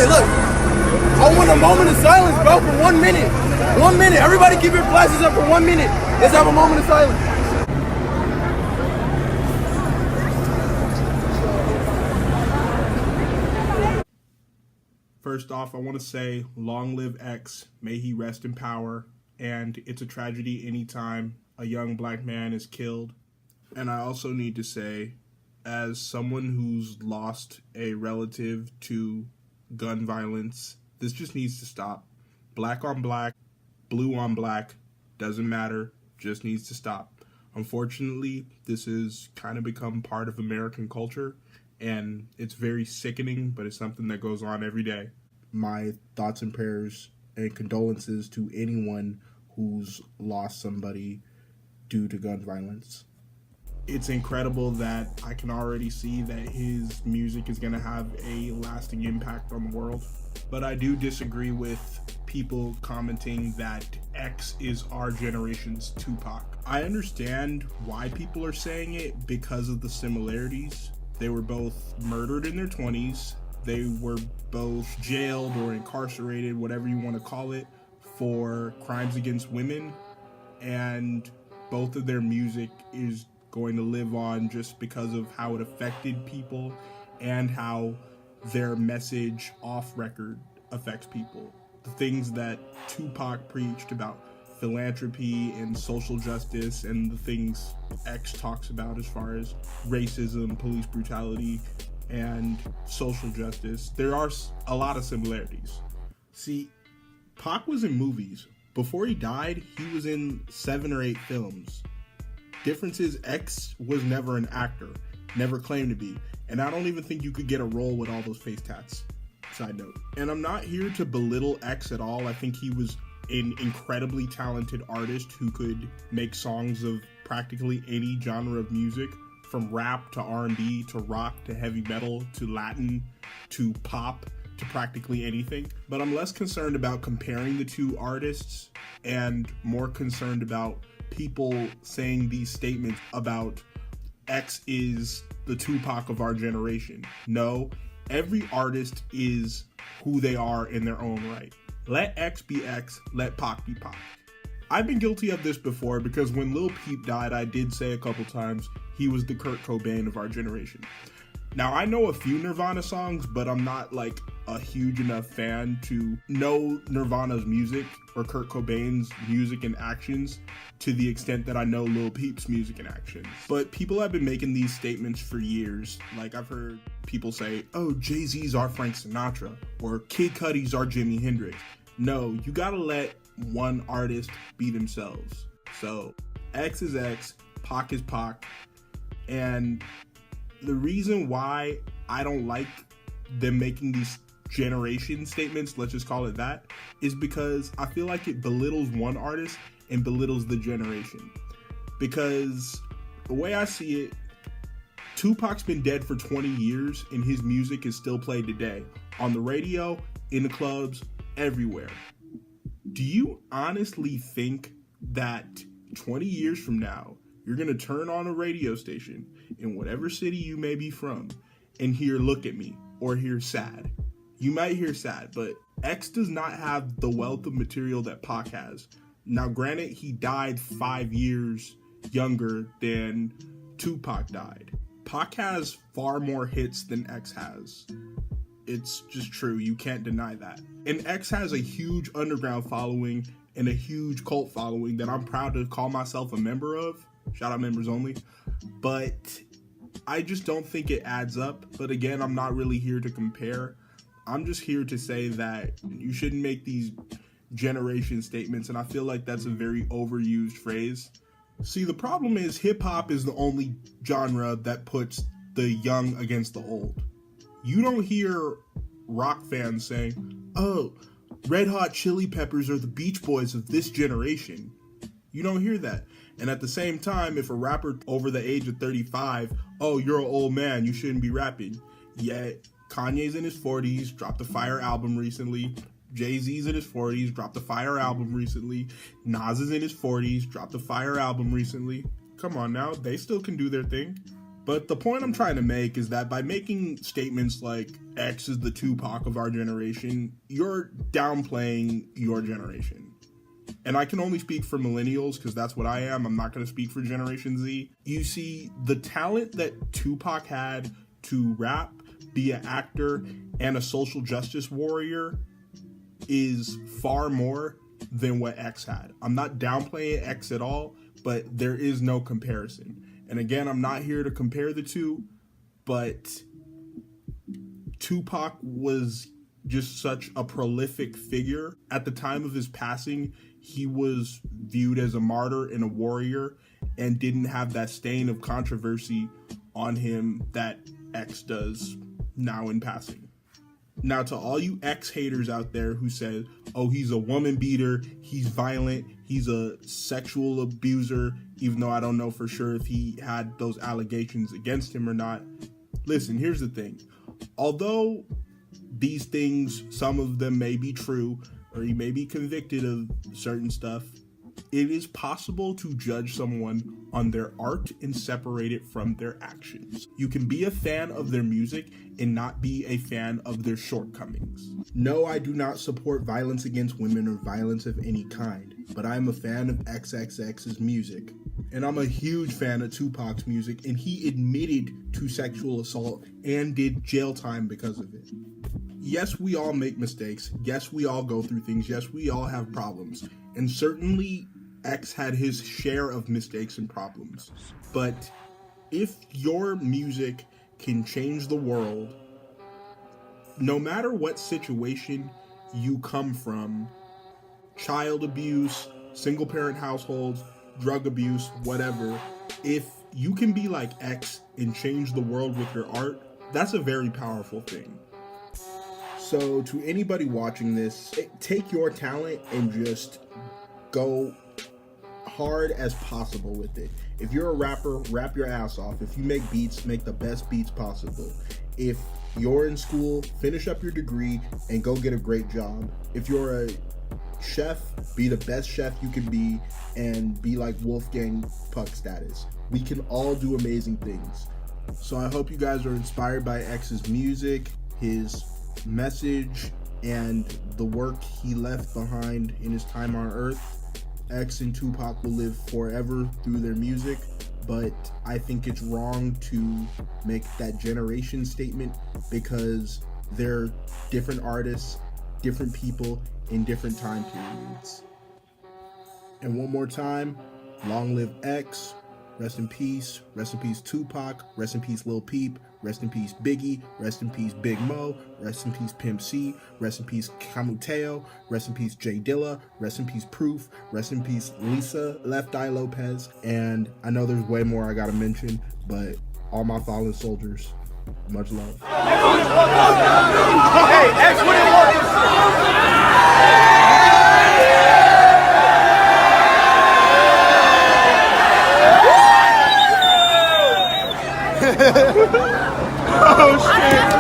look. I want a moment of silence, bro, for 1 minute. 1 minute. Everybody keep your flashes up for 1 minute. Let's have a moment of silence. First off, I want to say, long live X, may he rest in power, and it's a tragedy anytime a young black man is killed. And I also need to say, as someone who's lost a relative to gun violence, this just needs to stop. Black on black, blue on black, doesn't matter, just needs to stop. Unfortunately, this has kind of become part of American culture, and it's very sickening, but it's something that goes on every day. My thoughts and prayers and condolences to anyone who's lost somebody due to gun violence. It's incredible that I can already see that his music is going to have a lasting impact on the world. But I do disagree with people commenting that X is our generation's Tupac. I understand why people are saying it because of the similarities. They were both murdered in their 20s. They were both jailed or incarcerated, whatever you want to call it, for crimes against women. And both of their music is going to live on just because of how it affected people and how their message off record affects people. The things that Tupac preached about philanthropy and social justice, and the things X talks about as far as racism, police brutality, and social justice, there are a lot of similarities. See, Pac was in movies. Before he died, he was in 7 or 8 films. Difference is, X was never an actor, never claimed to be, and I don't even think you could get a role with all those face tats. Side note. And I'm not here to belittle X at all. I think he was an incredibly talented artist who could make songs of practically any genre of music, from rap to R&B to rock to heavy metal to Latin to pop to practically anything. But I'm less concerned about comparing the two artists and more concerned about people saying these statements about X is the Tupac of our generation. No, every artist is who they are in their own right. Let X be X, let Pac be Pac. I've been guilty of this before because when Lil Peep died, I did say a couple times he was the Kurt Cobain of our generation. Now, I know a few Nirvana songs, but I'm not like a huge enough fan to know Nirvana's music or Kurt Cobain's music and actions to the extent that I know Lil Peep's music and actions. But people have been making these statements for years. Like, I've heard people say, oh, Jay-Z's our Frank Sinatra, or Kid Cudi's our Jimi Hendrix. No, you gotta let one artist be themselves. So, X is X, Pac is Pac, and the reason why I don't like them making these generation statements, let's just call it that, is because I feel like it belittles one artist and belittles the generation. Because the way I see it, Tupac's been dead for 20 years and his music is still played today. On the radio, in the clubs, everywhere. Do you honestly think that 20 years from now, you're going to turn on a radio station in whatever city you may be from and hear Look at Me or hear Sad? You might hear Sad, but X does not have the wealth of material that Pac has. Now, granted, he died 5 years younger than Tupac died. Pac has far more hits than X has. It's just true. You can't deny that. And X has a huge underground following and a huge cult following that I'm proud to call myself a member of. Shout out members only. But I just don't think it adds up. But again, I'm not really here to compare. I'm just here to say that you shouldn't make these generation statements. And I feel like that's a very overused phrase. See, the problem is hip-hop is the only genre that puts the young against the old. You don't hear rock fans saying, oh, Red Hot Chili Peppers are the Beach Boys of this generation. You don't hear that. And at the same time, if a rapper over the age of 35, oh, you're an old man, you shouldn't be rapping. Yet Kanye's in his 40s, dropped a fire album recently. Jay-Z's in his 40s, dropped a fire album recently. Nas is in his 40s, dropped a fire album recently. Come on now, they still can do their thing. But the point I'm trying to make is that by making statements like X is the Tupac of our generation, you're downplaying your generation. And I can only speak for millennials because that's what I am. I'm not going to speak for Generation Z. You see, the talent that Tupac had to rap, be an actor, and a social justice warrior is far more than what X had. I'm not downplaying X at all, but there is no comparison. And again, I'm not here to compare the two, but Tupac was just such a prolific figure. At the time of his passing, he was viewed as a martyr and a warrior and didn't have that stain of controversy on him that X does now in passing. Now, to all you X haters out there who said, oh, he's a woman beater, he's violent, he's a sexual abuser, even though I don't know for sure if he had those allegations against him or not. Listen, here's the thing. Although these things, some of them may be true, or he may be convicted of certain stuff, it is possible to judge someone on their art and separate it from their actions. You can be a fan of their music and not be a fan of their shortcomings. No, I do not support violence against women or violence of any kind, but I am a fan of XXX's music. And I'm a huge fan of Tupac's music, and he admitted to sexual assault and did jail time because of it. Yes, we all make mistakes. Yes, we all go through things. Yes, we all have problems. And certainly X had his share of mistakes and problems. But if your music can change the world, no matter what situation you come from, child abuse, single parent households, drug abuse, whatever, if you can be like X and change the world with your art, that's a very powerful thing. So to anybody watching this, take your talent and just go hard as possible with it. If you're a rapper, rap your ass off. If you make beats, make the best beats possible. If you're in school, finish up your degree and go get a great job. If you're a chef, be the best chef you can be and be like Wolfgang Puck status. We can all do amazing things. So I hope you guys are inspired by X's music, his message, and the work he left behind in his time on Earth. X and Tupac will live forever through their music, but I think it's wrong to make that generation statement because they're different artists, different people in different time periods. And one more time, long live X, rest in peace Tupac, rest in peace Lil Peep, rest in peace Biggie, rest in peace Big Mo, rest in peace Pimp C, rest in peace Camuteo, rest in peace J Dilla, rest in peace Proof, rest in peace Lisa Left Eye Lopez, and I know there's way more I gotta mention, but all my fallen soldiers, much love. Hey, X, what Oh shit!